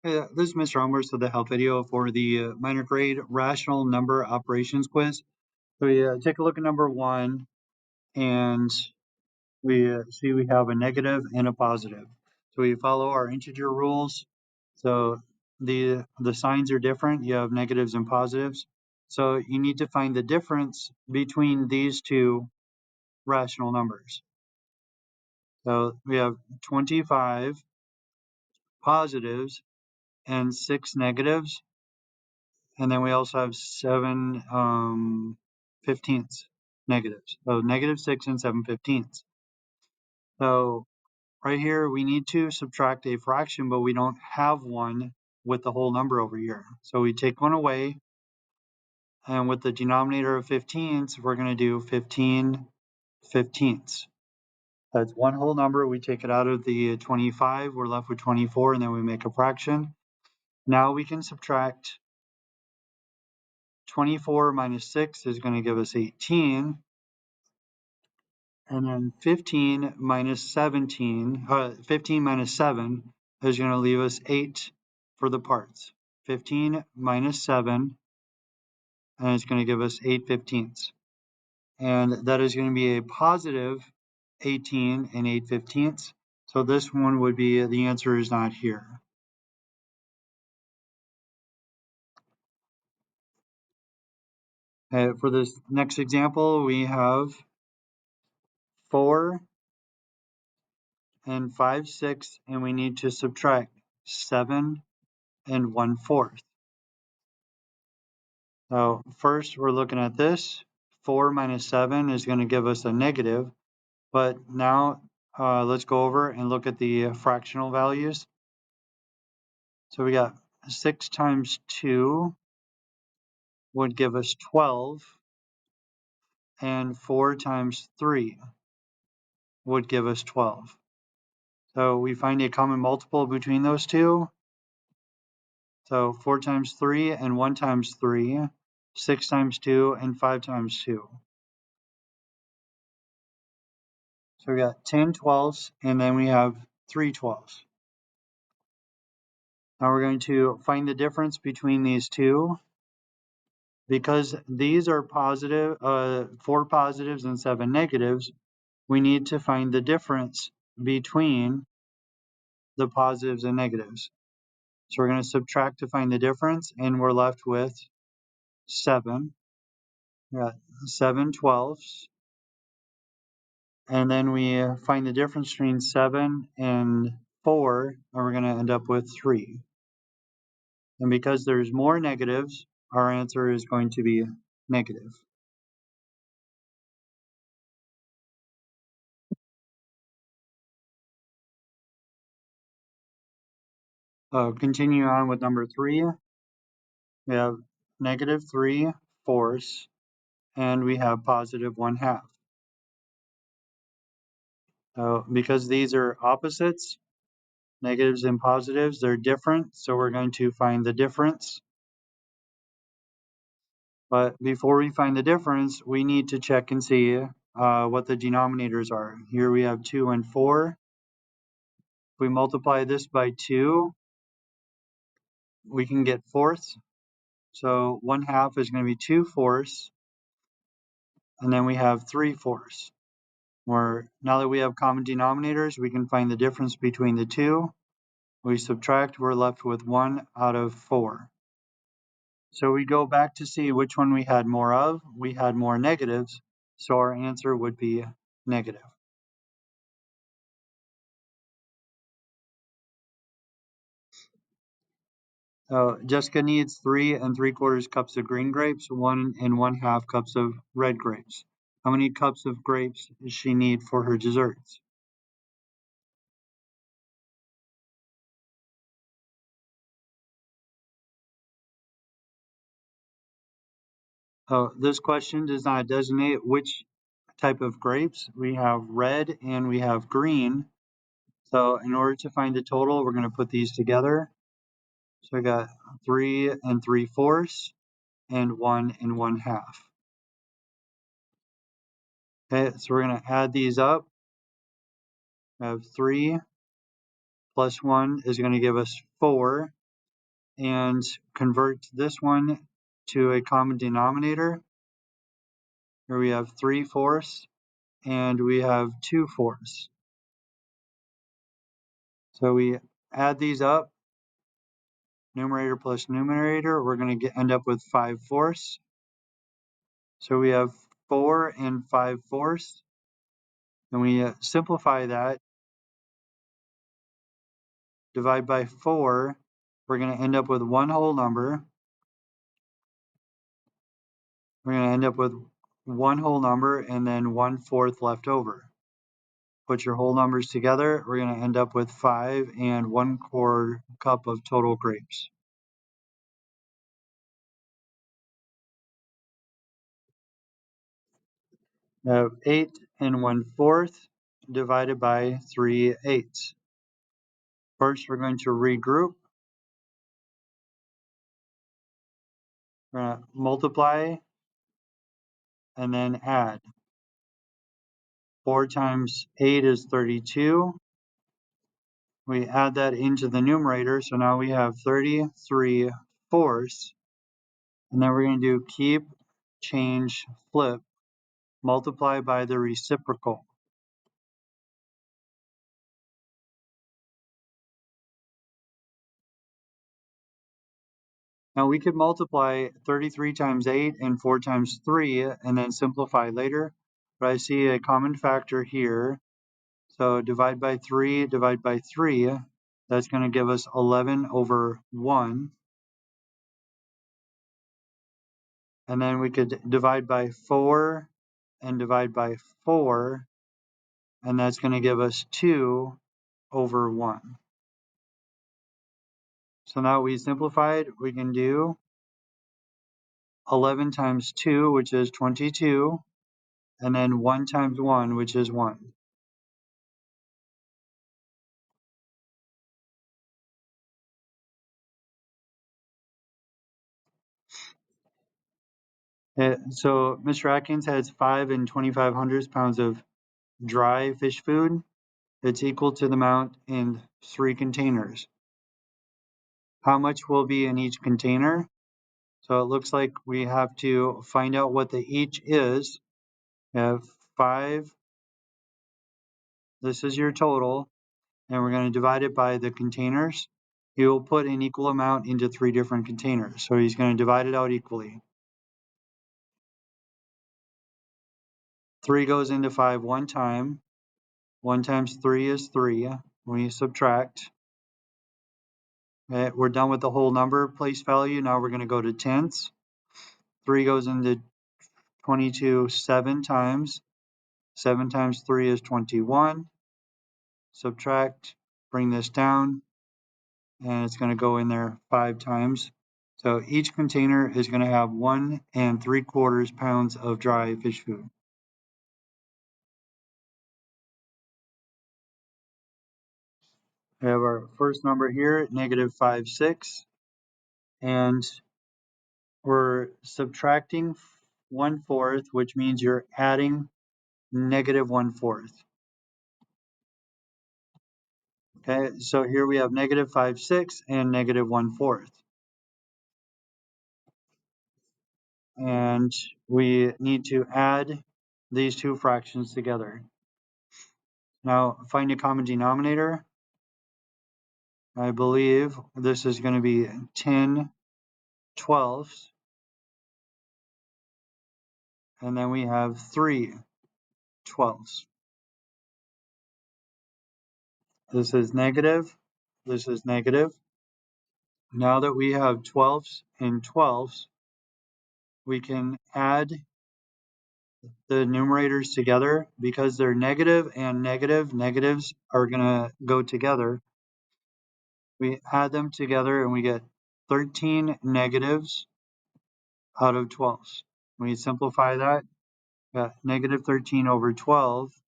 Hey, this is Mr. Elmhorst with the help video for the minor grade rational number operations quiz. So we take a look at number one, and we see we have a negative and a positive. So we follow our integer rules. So the signs are different. You have negatives and positives. So you need to find the difference between these two rational numbers. So we have 25 positives and 6 negatives. And then we also have 7 fifteenths negatives. So -6 and 7 fifteenths. So right here, we need to subtract a fraction, but we don't have one with the whole number over here. So we take one away, and with the denominator of fifteenths, we're going to do 15 fifteenths. That's one whole number. We take it out of the 25. We're left with 24, and then we make a fraction. Now we can subtract 24 minus 6 is going to give us 18. And then 15 minus 17, 15 minus 7 is going to leave us 8 for the parts. 15 minus 7, and it's going to give us 8 fifteenths. And that is going to be a positive 18 and 8 fifteenths. So this one would be, the answer is not here. For this next example, we have 4 and 5/6, and we need to subtract 7 and 1/4. So first we're looking at this. 4 minus 7 is going to give us a negative. But now let's go over and look at the fractional values. So we got 6 times 2 would give us 12. And 4 times 3 would give us 12. So we find a common multiple between those two. So 4 times 3 and 1 times 3, 6 times 2 and 5 times 2. So we got 10 twelfths, and then we have 3 twelfths. Now we're going to find the difference between these two. Because these are positive, 4 positives and 7 negatives, we need to find the difference between the positives and negatives. So we're going to subtract to find the difference, and we're left with 7. We got 7 twelfths. And then we find the difference between 7 and 4, and we're going to end up with 3. And because there's more negatives, our answer is going to be negative. Continue on with number 3. We have -3/4, and we have +1/2. Because these are opposites, negatives and positives, they're different, so we're going to find the difference. But before we find the difference, we need to check and see what the denominators are. Here we have 2 and 4. If we multiply this by 2, we can get fourths. So 1/2 is going to be 2/4, and then we have 3/4. Now that we have common denominators, we can find the difference between the two. We subtract, we're left with 1 out of 4. So we go back to see which one we had more of. We had more negatives, so our answer would be negative. Jessica needs 3 3/4 cups of green grapes, 1 1/2 cups of red grapes. How many cups of grapes does she need for her desserts? This question does not designate which type of grapes. We have red and we have green. So in order to find the total, we're going to put these together. So I got 3 3/4 and 1 1/2. Okay, so we're going to add these up. We have 3 plus 1 is going to give us 4. and convert this one to a common denominator. Here we have 3/4 and we have 2/4. So we add these up, numerator plus numerator, we're going to end up with 5/4. So we have 4 and 5/4. And we simplify that, divide by 4, we're going to end up with one whole number. We're going to end up with one whole number and then 1/4 left over. Put your whole numbers together, we're going to end up with 5 and 1/4 cup of total grapes. We have 8 and 1/4 divided by 3/8. First, we're going to regroup. We're going to multiply and then add. 4 times 8 is 32. We add that into the numerator, so now we have 33/4. And then we're going to do keep, change, flip, multiply by the reciprocal. Now we could multiply 33 times 8 and 4 times 3 and then simplify later, but I see a common factor here. So divide by 3, divide by 3, that's going to give us 11/1. And then we could divide by 4 and divide by 4, and that's going to give us 2/1. So now we simplified, we can do 11 times 2, which is 22, and then 1 times 1, which is 1. So Mr. Atkins has 5 and 2,500 pounds of dry fish food. It's equal to the amount in 3 containers. How much will be in each container? So it looks like we have to find out what the each is. We have 5. This is your total, and we're going to divide it by the containers. He will put an equal amount into 3 different containers. So he's going to divide it out equally. 3 goes into 5 one time. 1 times 3 is 3. We subtract. Okay, we're done with the whole number place value. Now we're going to go to tenths. 3 goes into 22 7 times. 7 times 3 is 21. Subtract, bring this down, and it's going to go in there 5 times. So each container is going to have 1 3/4 pounds of dry fish food. We have our first number here, -5/6, and we're subtracting 1/4, which means you're adding -1/4. Okay, so here we have -5/6 and -1/4. And we need to add these two fractions together. Now find a common denominator. I believe this is going to be 10/12. And then we have 3/12. This is negative. This is negative. Now that we have 12s and 12s, we can add the numerators together because they're negative and negative. Negatives are going to go together. We add them together and we get 13 negatives out of 12s. When you simplify that, got -13/12.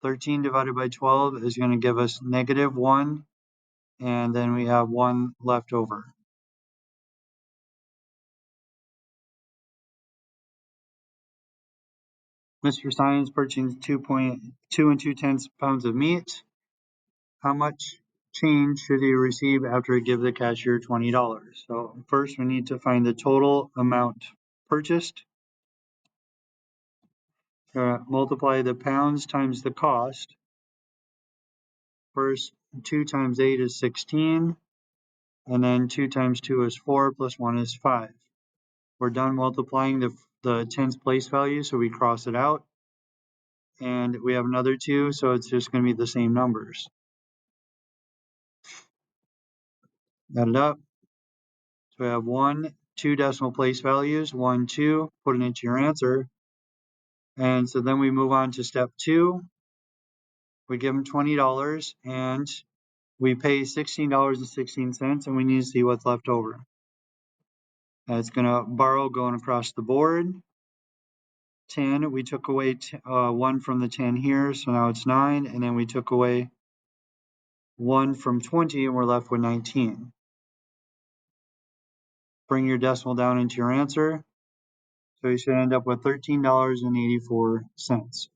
13 divided by 12 is going to give us -1, and then we have 1 left over. Mr. Science purchasing 2.2 2 pounds of meat. How much change should you receive after you give the cashier $20? So first we need to find the total amount purchased. Multiply the pounds times the cost. First, 2 times 8 is 16, and then 2 times 2 is 4, plus 1 is 5. We're done multiplying the tens place value, so we cross it out. And we have another 2, so it's just going to be the same numbers. Add it up. So we have 2 decimal place values, 1, 2, put it into your answer. And so then we move on to step 2. We give them $20, and we pay $16.16, and we need to see what's left over. It's going to borrow going across the board. 10, we took away 1 from the 10 here, so now it's 9, and then we took away 1 from 20, and we're left with 19. Bring your decimal down into your answer, so you should end up with $13.84.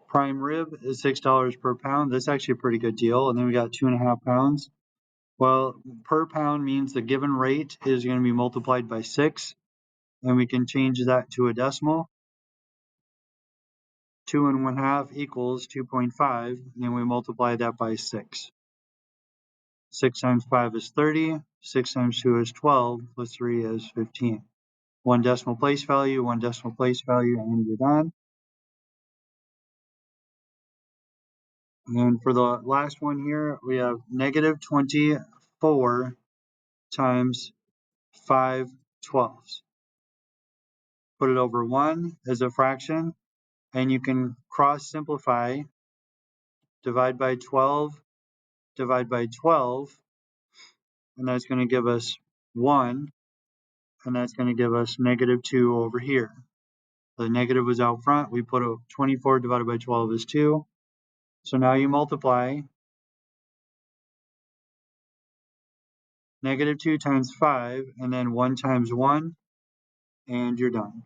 Prime rib is $6 per pound. That's actually a pretty good deal, and then we got 2.5 pounds. Well, per pound means the given rate is going to be multiplied by 6, and we can change that to a decimal. 2 1/2 equals 2.5, and then we multiply that by 6. 6 times 5 is 30, 6 times 2 is 12, plus 3 is 15. 1 decimal place value, 1 decimal place value, and you're done. And for the last one here, we have negative 24 times 5 twelfths. Put it over 1 as a fraction, and you can cross simplify, divide by 12, divide by 12, and that's going to give us 1, and that's going to give us negative 2 over here. The negative was out front. We put a 24 divided by 12 is 2. So now you multiply negative 2 times 5, and then 1 times 1, and you're done.